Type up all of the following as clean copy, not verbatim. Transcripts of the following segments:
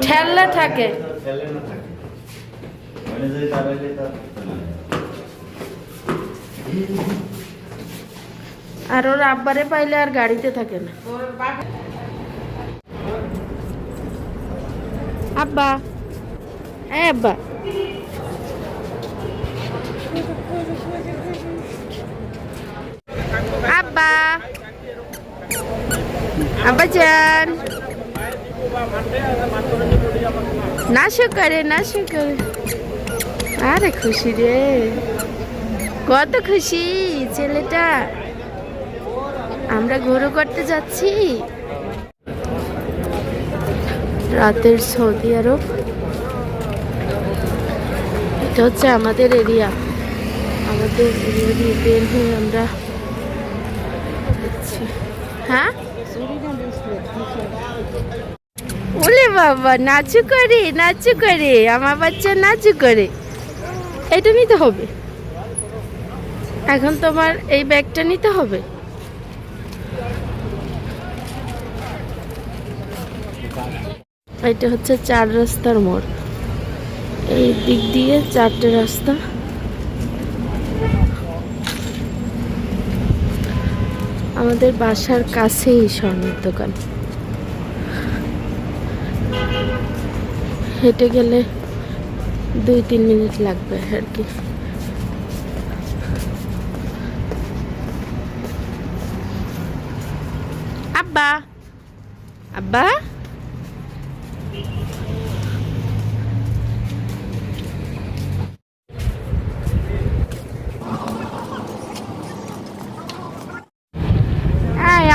ঠেলা থাকে আর ওর আব্বারে পাইলে আর গাড়িতে থাকে না। আব্বা আব্বা আব্বা আব্বা জান নাশো করে আরে খুশি রে, কত খুশি ছেলেটা। আমরা ঘুরু করতে যাচ্ছি রাতের সৌদি আরব। এটা হচ্ছে আমাদের এরিয়া, আমাদের এরিয়া দিয়ে বের হয়ে আমরা হ্যাঁ ওলে বাবা নাচু করে আমার বাচ্চা নাচু করে। এটা নিতে হবে এখন, তোমার এই ব্যাগটা নিতে হবে। এটা হচ্ছে 4 রাস্তার মোড়, এই দিক দিয়ে 4টে রাস্তা। আমাদের বাসার কাছেই স্বর্ণের দোকান, হেঁটে গেলে 2-3 মিনিট লাগবে আর কি। আব্বা আব্বা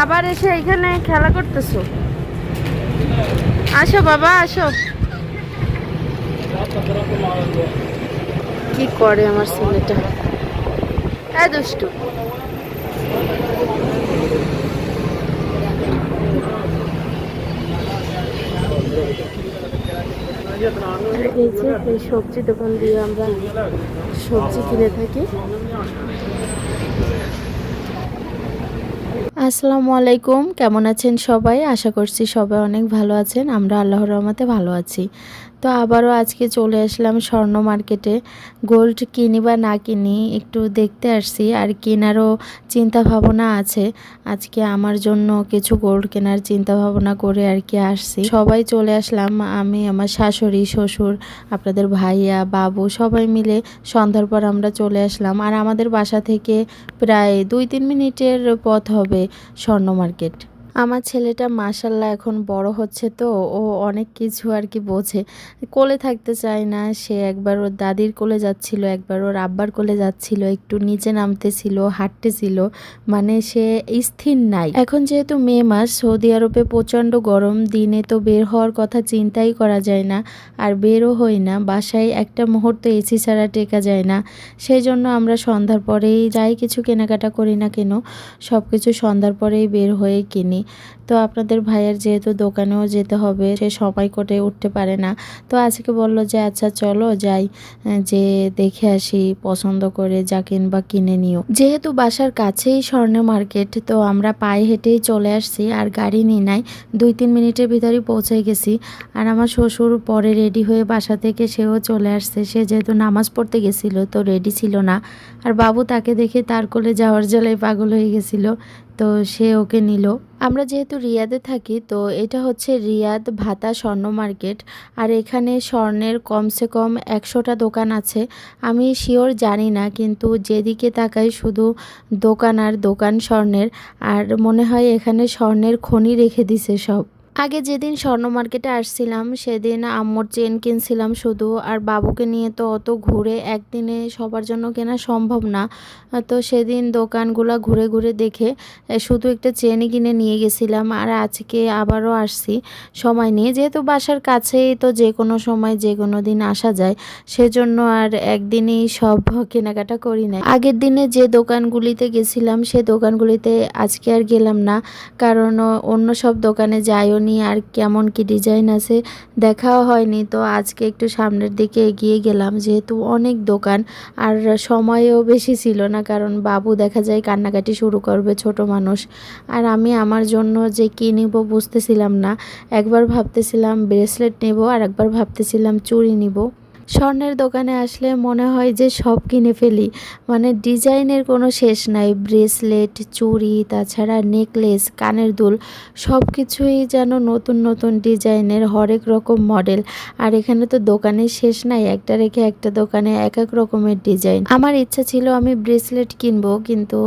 আবার এসে এখানে খেলা করতেছো? আসো বাবা আসো। কি করে আমার ছেলেটা, দুষ্টু। এই সবজি দোকান দিয়ে আমরা সবজি কিনে থাকি। আসসালামু আলাইকুম, কেমন আছেন সবাই? আশা করছি সবাই অনেক ভালো আছেন। আমরা আল্লাহর রহমতে ভালো আছি। তো আবারও আজকে চলে আসলাম স্বর্ণ মার্কেটে। গোল্ড কিনি বা না কিনি একটু দেখতে আসছি, আর কেনারও চিন্তা ভাবনা আছে। আজকে আমার জন্য কিছু গোল্ড কেনার চিন্তা ভাবনা করে আর কি আসছি। সবাই চলে আসলাম, আমি, আমার শাশুড়ি, শ্বশুর, আপনাদের ভাইয়া, বাবু সবাই মিলে সন্ধ্যার পর আমরা চলে আসলাম। আর আমাদের বাসা থেকে প্রায় 2-3 মিনিটের পথ হবে স্বর্ণ মার্কেট। আমার ছেলেটা মাশাল্লাহ এখন বড় হচ্ছে, তো ও অনেক কিছু আর কি বোঝে। কোলে থাকতে চায় না সে, একবার ওর দাদির কোলে যাচ্ছিল, একবার ওর আব্বার কোলে যাচ্ছিল, একটু নিচে নামতেছিল, হাঁটতেছিল, মানে সে স্থির নাই। এখন যেহেতু মে মাস, সৌদি আরবে প্রচণ্ড গরম, দিনে তো বের হওয়ার কথা চিন্তাই করা যায় না, আর বেরও হই না। বাসায় একটা মুহূর্ত এসি ছাড়া টেকা যায় না। সেই জন্য আমরা সন্ধ্যার পরেই যাই কিছু কেনাকাটা করি না কেন, সব কিছু সন্ধ্যার পরেই বের হয়ে কিনি। তো আপনাদের ভাইয়ের যেহেতু দোকানেও যেতে হবে, সে সময় করে উঠতে পারে না। তো আজকে বলল যে আচ্ছা চলো যাই, যে দেখে আসি, পছন্দ করে যা কিনবা কিনে নিও। যেহেতু বাসার কাছেই স্বর্ণ মার্কেট, তো আমরা পায়ে হেঁটেই চলে আসছি, আর গাড়ি নিয়ে নাই, 2-3 মিনিটের ভিতরেই পৌঁছে গেছি। আর আমার শ্বশুর পরে রেডি হয়ে বাসা থেকে সেও চলে আসছে। সে যেহেতু নামাজ পড়তে গেছিল তো রেডি ছিল না, আর বাবু তাকে দেখে তার কোলে যাওয়ার জ্বালায় পাগল হয়ে গেছিল, তো সে ওকে নিল। আমরা যেহেতু রিয়াদে থাকি, তো এটা হচ্ছে রিয়াদ ভাতা স্বর্ণ মার্কেট। আর এখানে স্বর্ণের কমসে কম 100টা দোকান আছে। আমি শিওর জানি না, কিন্তু যেদিকে তাকাই শুধু দোকান আর দোকান স্বর্ণের। আর মনে হয় এখানে স্বর্ণের খনি রেখে দিছে সব। আগে যেদিন স্বর্ণ মার্কেটে আসছিলাম সেদিন আম্মুর চেন কিনছিলাম শুধু, আর বাবুকে নিয়ে তো অত ঘুরে একদিনে সবার জন্য কেনা সম্ভব না। তো সেদিন দোকানগুলো ঘুরে ঘুরে দেখে শুধু একটা চেনই কিনে নিয়ে গেছিলাম। আর আজকে আবারও আসছি সময় নিয়ে, যেহেতু বাসার কাছেই, তো যে কোনো সময় যে কোনো দিন আসা যায়, সেজন্য আর একদিনই সব কেনাকাটা করি না। আগের দিনে যে দোকানগুলিতে গেছিলাম সে দোকানগুলিতে আজকে আর গেলাম না, কারণ অন্য সব দোকানে যাইও নি আর কেমন কি ডিজাইন আছে দেখাও হয়নি। তো আজকে একটু সামনের দিকে এগিয়ে গেলাম, যেহেতু অনেক দোকান আর সময়ও বেশি ছিল না, কারণ বাবু দেখা যায় কান্নাকাটি শুরু করবে, ছোট মানুষ। আর আমি আমার জন্য যে কী নিব বুঝতেছিলাম না। একবার ভাবতেছিলাম ব্রেসলেট নেব আর একবার ভাবতেছিলাম চুড়ি নিব। স্বর্ণের দোকানে আসলে মনে হয় যে সব কিনে ফেলি, মানে ডিজাইনের কোনো শেষ নাই। ব্রেসলেট, চুড়ি, তাছাড়া নেকলেস, কানের দুল, সব কিছুই যেন নতুন নতুন ডিজাইনের, হরেক রকম মডেল। আর এখানে তো দোকানের শেষ নাই, একটা রেখে একটা দোকানে এক এক রকমের ডিজাইন। আমার ইচ্ছা ছিল আমি ব্রেসলেট কিনবো, কিন্তু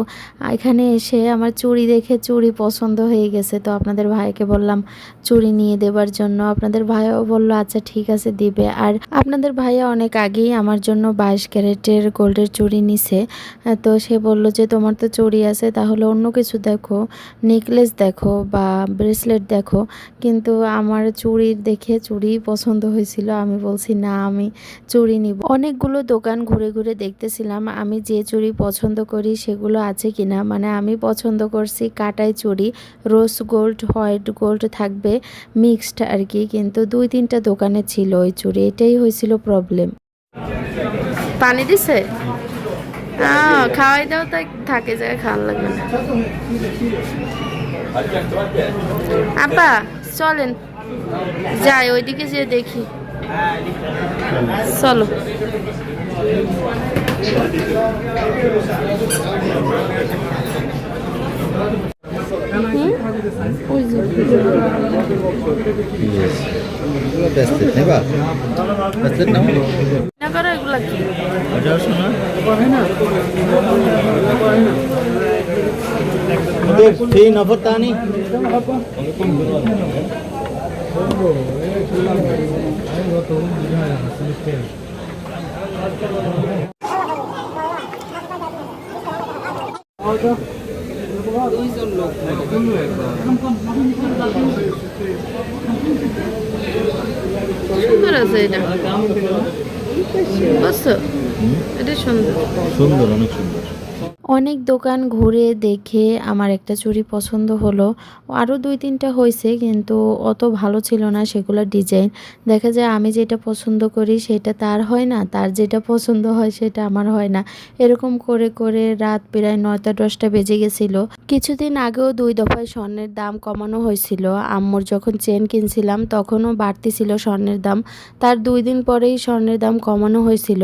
এখানে এসে আমার চুড়ি দেখে চুড়ি পছন্দ হয়ে গেছে। তো আপনাদের ভাইকে বললাম চুড়ি নিয়ে দেবার জন্য, আপনাদের ভাইও বলল আচ্ছা ঠিক আছে দিবে। আর আপনাদের ভাইয়া অনেক আগেই আমার জন্য 22 ক্যারেটের গোল্ডের চুড়ি নিছে। তো সে বলল যে তোমার তো চুড়ি আছে, তাহলে অন্য কিছু দেখো, নেকলেস দেখো বা ব্রেসলেট দেখো। কিন্তু আমার চুড়ির দেখে চুড়ি পছন্দ হয়েছিল। আমি বলছি না, আমি চুড়ি নিব। অনেকগুলো দোকান ঘুরে ঘুরে দেখতেছিলাম আমি যে চুড়ি পছন্দ করি সেগুলো আছে কিনা। মানে আমি পছন্দ করছি কাটাই চুড়ি, রোজ গোল্ড, হোয়াইট গোল্ড থাকবে, মিক্সড আর কি। কিন্তু 2-3টা দোকানে ছিল ওই চুড়ি, এটাই হয়েছিল প্রবলেম। পানি দিছে? খাওয়াই দাও, তাই থাকে জায়গায় খাওয়ার লাগবে না। আপা চলেন যাই ওইদিকে, যে দেখি, চলো। এগুলা কি? Thì nó vất ta đi. সুন্দর আছে এটা, বুঝছো? এটা সুন্দর, সুন্দর, অনেক সুন্দর। অনেক দোকান ঘুরে দেখে আমার একটা চুড়ি পছন্দ হলো। আরও 2-3টা হয়েছে, কিন্তু অত ভালো ছিল না সেগুলোর ডিজাইন। দেখা যায় আমি যেটা পছন্দ করি সেটা তার হয় না, তার যেটা পছন্দ হয় সেটা আমার হয় না। এরকম করে করে রাত প্রায় 9টা-10টা বেজে গেছিলো। কিছুদিন আগেও 2 দফায় স্বর্ণের দাম কমানো হয়েছিল। আম্মুর যখন চেন কিনছিলাম তখনও বাড়তি ছিল স্বর্ণের দাম, তার 2 দিন পরেই স্বর্ণের দাম কমানো হয়েছিল।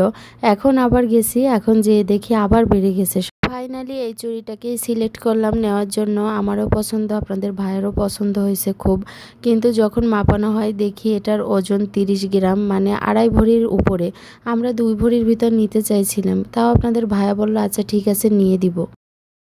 এখন আবার গেছি, এখন যেয়ে দেখি আবার বেড়ে গেছে। ফাইনালি এই চুড়িটাকেই সিলেক্ট করলাম নেওয়ার জন্য। আমারও পছন্দ, আপনাদের ভাইয়েরও পছন্দ হয়েছে খুব। কিন্তু যখন মাপানো হয় দেখি এটার ওজন 30 গ্রাম, মানে 2.5 ভরির উপরে। আমরা 2 ভরির ভিতর নিতে চাইছিলাম, তাও আপনাদের ভাইয়া বলল আচ্ছা ঠিক আছে নিয়ে দিব।